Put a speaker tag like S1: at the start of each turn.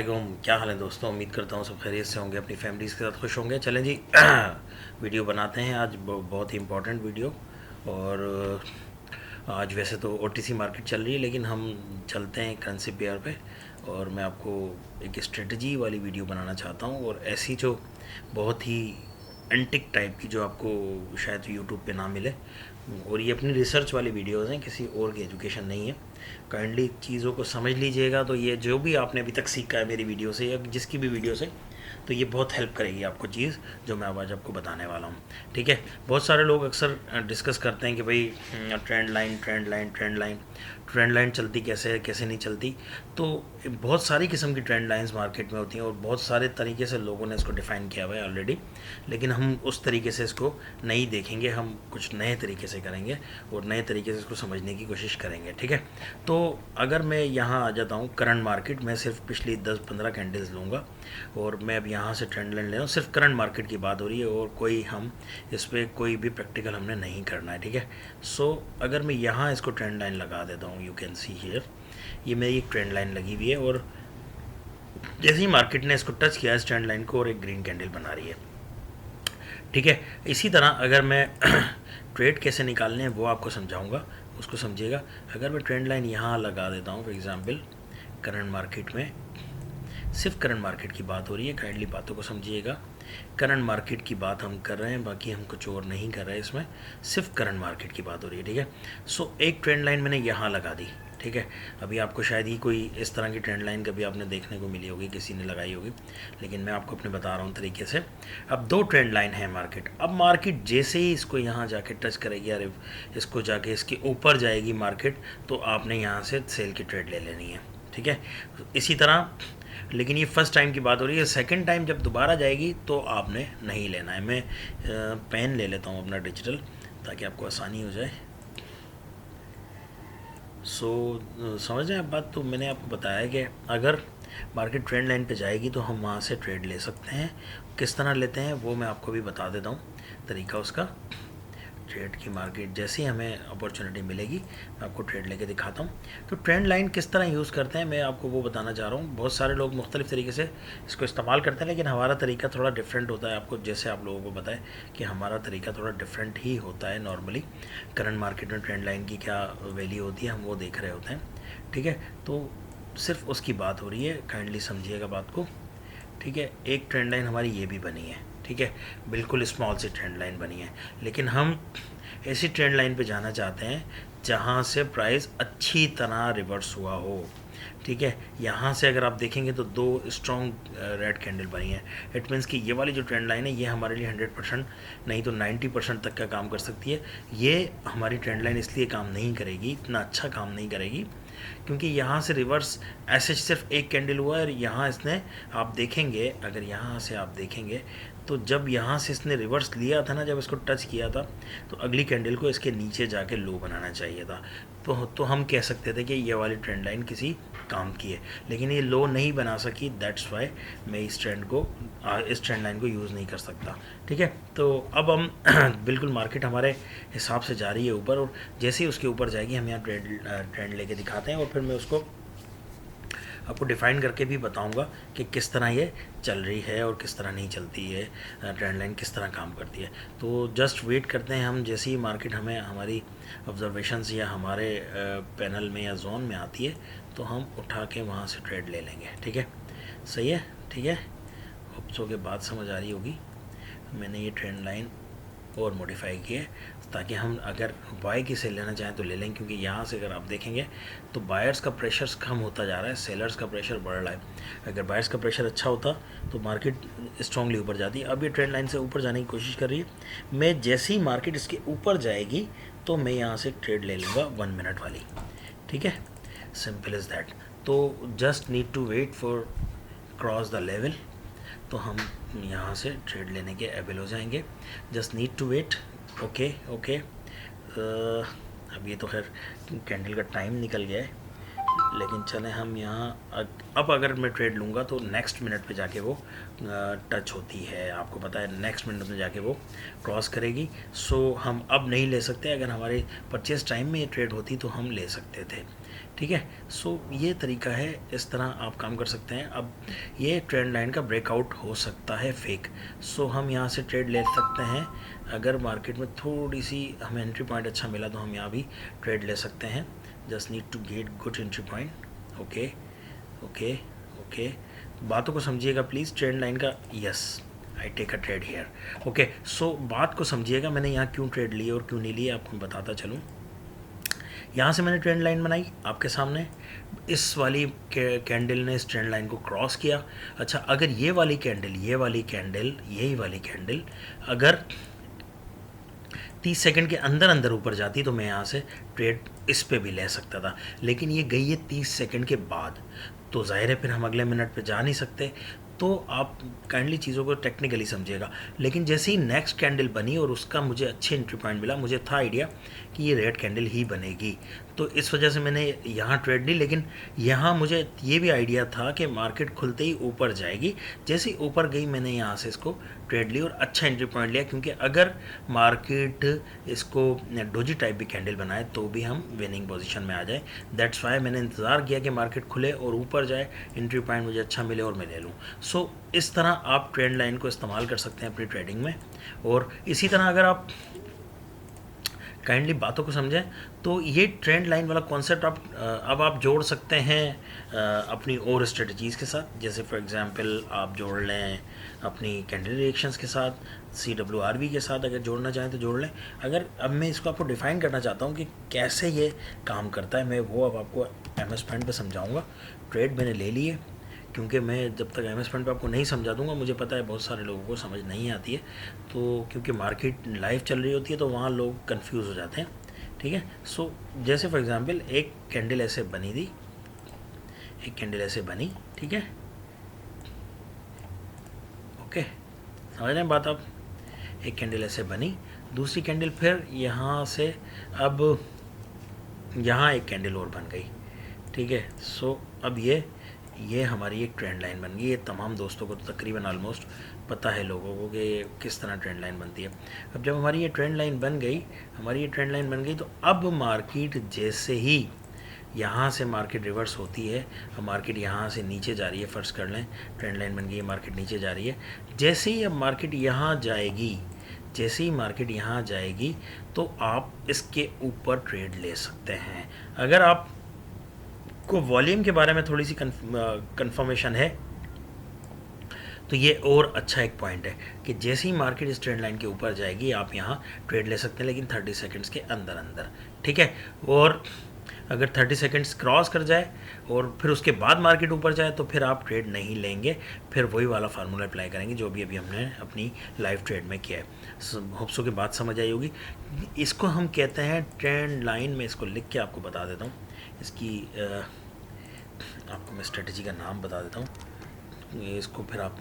S1: वालेकुम, क्या हाल है दोस्तों। उम्मीद करता हूँ सब खैरियत से होंगे, अपनी फैमिलीज़ के साथ खुश होंगे। चलें जी वीडियो बनाते हैं आज, बहुत ही इम्पोर्टेंट वीडियो। और आज वैसे तो ओटीसी मार्केट चल रही है, लेकिन हम चलते हैं करेंसी पेयर पे। और मैं आपको एक स्ट्रेटजी वाली वीडियो बनाना चाहता हूँ, और ऐसी जो बहुत ही एंटिक टाइप की, जो आपको शायद यूट्यूब पे ना मिले। और ये अपनी रिसर्च वाली वीडियोस हैं, किसी और की एजुकेशन नहीं है। काइंडली चीज़ों को समझ लीजिएगा। तो ये जो भी आपने अभी तक सीखा है मेरी वीडियो से या जिसकी भी वीडियो से, तो ये बहुत हेल्प करेगी आपको चीज़ जो मैं आज आपको बताने वाला हूँ। ठीक है। बहुत सारे लोग अक्सर डिस्कस करते हैं कि भाई trend line trend line trend line trend line चलती कैसे है, कैसे नहीं चलती। तो बहुत सारी किस्म की ट्रेंड लाइंस मार्केट में होती हैं, और बहुत सारे तरीके से लोगों ने इसको डिफ़ाइन किया हुआ है ऑलरेडी। लेकिन हम उस तरीके से इसको नहीं देखेंगे, हम कुछ नए तरीके से करेंगे और नए तरीके से इसको समझने की कोशिश करेंगे। ठीक है। तो अगर मैं यहाँ आ जाता हूँ करंट मार्केट में, सिर्फ पिछली 10-15 कैंडल्स लूँगा, और मैं अब यहाँ से ट्रेंड लाइन ले रहा हूँ। सिर्फ करंट मार्केट की बात हो रही है, और कोई हम इस पर कोई भी प्रैक्टिकल हमने नहीं करना है। ठीक है। सो अगर मैं यहाँ इसको ट्रेंड लाइन लगा देता हूँ, यू कैन सी हियर, ये मेरी एक ट्रेंड लाइन लगी हुई है। और जैसे ही मार्केट ने इसको टच किया इस ट्रेंड लाइन को, और एक ग्रीन कैंडल बना रही है। ठीक है। इसी तरह अगर मैं ट्रेड कैसे निकालने हैं वो आपको समझाऊंगा, उसको समझिएगा। अगर मैं ट्रेंड लाइन यहाँ लगा देता हूँ फॉर एग्जांपल करंट मार्केट में, सिर्फ करंट मार्केट की बात हो रही है, काइंडली बातों को समझिएगा। करंट मार्केट की बात हम कर रहे हैं, बाकी हम कुछ और नहीं कर रहे हैं इसमें, सिर्फ करंट मार्केट की बात हो रही है। ठीक है। सो एक ट्रेंड लाइन मैंने यहाँ लगा दी। ठीक है। अभी आपको शायद ही कोई इस तरह की ट्रेंड लाइन कभी आपने देखने को मिली होगी, किसी ने लगाई होगी, लेकिन मैं आपको अपने बता रहा हूँ तरीके से। अब दो ट्रेंड लाइन है मार्केट। अब मार्केट जैसे ही इसको यहाँ जाके टच करेगी, अरे इसको जाके इसके ऊपर जाएगी मार्केट, तो आपने यहाँ से सेल की ट्रेड ले लेनी है। ठीक है। इसी तरह, लेकिन ये फर्स्ट टाइम की बात हो रही है। सेकंड टाइम जब दोबारा जाएगी तो आपने नहीं लेना है। मैं पेन ले लेता हूँ अपना डिजिटल, ताकि आपको आसानी हो जाए। समझ रहे हैं आप बात। तो मैंने आपको बताया कि अगर मार्केट ट्रेंड लाइन पे जाएगी तो हम वहाँ से ट्रेड ले सकते हैं। किस तरह लेते हैं वो मैं आपको भी बता देता हूँ, तरीका उसका। ट्रेड की मार्केट जैसे ही हमें अपॉर्चुनिटी मिलेगी मैं आपको ट्रेड लेके दिखाता हूँ। तो ट्रेंड लाइन किस तरह यूज़ करते हैं मैं आपको वो बताना चाह रहा हूँ। बहुत सारे लोग मुख्तलिफ़ तरीके से इसको इस्तेमाल करते हैं, लेकिन हमारा तरीका थोड़ा डिफरेंट होता है। आपको जैसे आप लोगों को बताएं कि हमारा तरीका थोड़ा डिफरेंट ही होता है। नॉर्मली करंट मार्केट में ट्रेंड लाइन की क्या वैल्यू होती है हम वो देख रहे होते हैं। ठीक है। तो सिर्फ उसकी बात हो रही है, काइंडली समझिएगा बात को। ठीक है। एक ट्रेंड लाइन हमारी ये भी बनी है। ठीक है। बिल्कुल स्मॉल सी ट्रेंड लाइन बनी है, लेकिन हम ऐसी ट्रेंड लाइन पे जाना चाहते हैं जहाँ से प्राइस अच्छी तरह रिवर्स हुआ हो। ठीक है। यहाँ से अगर आप देखेंगे तो दो स्ट्रॉन्ग रेड कैंडल बनी है। इट मीन्स कि ये वाली जो ट्रेंड लाइन है ये हमारे लिए 100% नहीं तो 90% तक का काम कर सकती है। ये हमारी ट्रेंड लाइन इसलिए काम नहीं करेगी, इतना अच्छा काम नहीं करेगी, क्योंकि यहाँ से रिवर्स ऐसे सिर्फ एक कैंडल हुआ है। और यहाँ इसने, आप देखेंगे, अगर यहाँ से आप देखेंगे तो जब यहाँ से इसने रिवर्स लिया था ना, जब इसको टच किया था, तो अगली कैंडल को इसके नीचे जाके लो बनाना चाहिए था। तो हम कह सकते थे कि ये वाली ट्रेंड लाइन किसी काम की है, लेकिन ये लो नहीं बना सकी। दैट्स वाई मैं इस ट्रेंड लाइन को यूज़ नहीं कर सकता। ठीक है। तो अब हम बिल्कुल मार्केट हमारे हिसाब से जा रही है ऊपर, और जैसे ही उसके ऊपर जाएगी हम यहाँ ट्रेंड लेके दिखाते हैं, और फिर मैं उसको आपको डिफ़ाइन करके भी बताऊंगा कि किस तरह ये चल रही है और किस तरह नहीं चलती है, ट्रेंड लाइन किस तरह काम करती है। तो जस्ट वेट करते हैं हम, जैसे ही मार्केट हमें हमारी ऑब्जर्वेशंस या हमारे पैनल में या जोन में आती है तो हम उठा के वहाँ से ट्रेड ले लेंगे। ठीक है। सही है। ठीक है। होप सो के बात समझ आ रही होगी। मैंने ये ट्रेंड लाइन और मॉडिफाई किए ताकि हम अगर बाय की सेल लेना चाहें तो ले लें, क्योंकि यहाँ से अगर आप देखेंगे तो बायर्स का प्रेशर कम होता जा रहा है, सेलर्स का प्रेशर बढ़ रहा है। अगर बायर्स का प्रेशर अच्छा होता तो मार्केट स्ट्रांगली ऊपर जाती। अब ये ट्रेंड लाइन से ऊपर जाने की कोशिश कर रही है। मैं जैसे ही मार्केट इसके ऊपर जाएगी तो मैं यहाँ से ट्रेड ले लूँगा 1 मिनट वाली। ठीक है। Simple is that. तो just need to wait for cross the level, तो हम यहाँ से ट्रेड लेने के एबल हो जाएंगे। Just need to wait. Okay okay. अब ये तो खैर कैंडल का टाइम निकल गया है, लेकिन चलें हम यहाँ अब अगर मैं ट्रेड लूँगा तो नेक्स्ट मिनट पे जाके वो टच होती है। आपको पता है नेक्स्ट मिनट में जाके वो क्रॉस करेगी। सो हम अब नहीं ले सकते। अगर हमारे परचेज टाइम में ये ट्रेड होती तो हम ले सकते थे। ठीक है। सो ये तरीका है, इस तरह आप काम कर सकते हैं। अब ये ट्रेंड लाइन का ब्रेकआउट हो सकता है फेक, सो हम यहाँ से ट्रेड ले सकते हैं। अगर मार्केट में थोड़ी सी हमें एंट्री पॉइंट अच्छा मिला तो हम यहाँ भी ट्रेड ले सकते हैं। Just need to get good entry point. Okay okay okay, बातों को समझिएगा प्लीज़। ट्रेंड लाइन का yes, I take a trade here. Okay, so बात को समझिएगा, मैंने यहाँ क्यों ट्रेड ली और क्यों नहीं ली आपको बताता चलूँ। यहाँ से मैंने ट्रेंड लाइन बनाई आपके सामने, इस वाली कैंडल ने इस ट्रेंड लाइन को क्रॉस किया। अच्छा, अगर ये वाली कैंडल यही वाली कैंडल अगर 30 सेकंड के अंदर अंदर ऊपर जाती तो मैं यहाँ से ट्रेड इस पे भी ले सकता था, लेकिन ये गई है 30 सेकंड के बाद, तो ज़ाहिर है फिर हम अगले मिनट पे जा नहीं सकते। तो आप काइंडली चीज़ों को टेक्निकली समझिएगा। लेकिन जैसे ही नेक्स्ट कैंडल बनी और उसका मुझे अच्छे एंट्री पॉइंट मिला, मुझे था आइडिया कि ये रेड कैंडल ही बनेगी, तो इस वजह से मैंने यहाँ ट्रेड ली। लेकिन यहाँ मुझे ये भी आइडिया था कि मार्केट खुलते ही ऊपर जाएगी, जैसे ही ऊपर गई मैंने यहाँ से इसको ट्रेड ली और अच्छा एंट्री पॉइंट लिया, क्योंकि अगर मार्केट इसको डोजी टाइप भी कैंडल बनाए तो भी हम विनिंग पोजीशन में आ जाए। दैट्स वाई मैंने इंतज़ार किया कि मार्केट खुले और ऊपर जाए, एंट्री पॉइंट मुझे अच्छा मिले और मैं ले लूँ। सो इस तरह आप ट्रेंड लाइन को इस्तेमाल कर सकते हैं अपनी ट्रेडिंग में। और इसी तरह अगर आप काइंडली बातों को समझें तो ये ट्रेंड लाइन वाला कॉन्सेप्ट अब आप जोड़ सकते हैं अपनी और स्ट्रेटजीज़ के साथ। जैसे फॉर एग्जांपल आप जोड़ लें अपनी कैंडल रिएक्शंस के साथ, CWRV के साथ, अगर जोड़ना चाहें तो जोड़ लें। अगर अब मैं इसको आपको डिफ़ाइन करना चाहता हूँ कि कैसे ये काम करता है, मैं वो अब आपको MS पॉइंट पे समझाऊँगा। ट्रेड मैंने ले लिए, क्योंकि मैं जब तक MS पॉइंट पे आपको नहीं समझा दूंगा, मुझे पता है बहुत सारे लोगों को समझ नहीं आती है, तो क्योंकि मार्केट लाइव चल रही होती है तो वहाँ लोग कंफ्यूज हो जाते हैं। ठीक है। सो जैसे फॉर एग्जांपल एक कैंडल ऐसे बनी थी, एक कैंडल ऐसे बनी, ठीक है, ओके, समझ रहे हैं बात आप। एक कैंडल ऐसे बनी, दूसरी कैंडल फिर यहाँ से, अब यहाँ एक कैंडल और बन गई, ठीक है। सो अब ये हमारी एक ट्रेंड लाइन बन गई। ये तमाम दोस्तों को तो तकरीबन ऑलमोस्ट पता है लोगों को कि किस तरह ट्रेंड लाइन बनती है। अब जब हमारी ये ट्रेंड लाइन बन गई, तो अब मार्केट जैसे ही यहाँ से मार्केट रिवर्स होती है, अब मार्केट यहाँ से नीचे जा रही है, फ़र्ज़ कर लें ट्रेंड लाइन बन गई है, मार्केट नीचे जा रही है। जैसे ही अब मार्केट यहाँ जाएगी तो आप इसके ऊपर ट्रेड ले सकते हैं। अगर आप को वॉल्यूम के बारे में थोड़ी सी कंफर्मेशन है तो ये और अच्छा एक पॉइंट है कि जैसे ही मार्केट इस ट्रेंड लाइन के ऊपर जाएगी आप यहाँ ट्रेड ले सकते हैं, लेकिन 30 सेकंड्स के अंदर अंदर, ठीक है। और अगर 30 सेकंड्स क्रॉस कर जाए और फिर उसके बाद मार्केट ऊपर जाए तो फिर आप ट्रेड नहीं लेंगे, फिर वही वाला फार्मूला अप्लाई करेंगे जो अभी हमने अपनी लाइव ट्रेड में किया है। होप्सो की बात समझ आई होगी। इसको हम कहते हैं ट्रेंड लाइन। में इसको लिख के आपको बता देता हूँ, इसकी आपको मैं स्ट्रेटजी का नाम बता देता हूँ, इसको फिर आप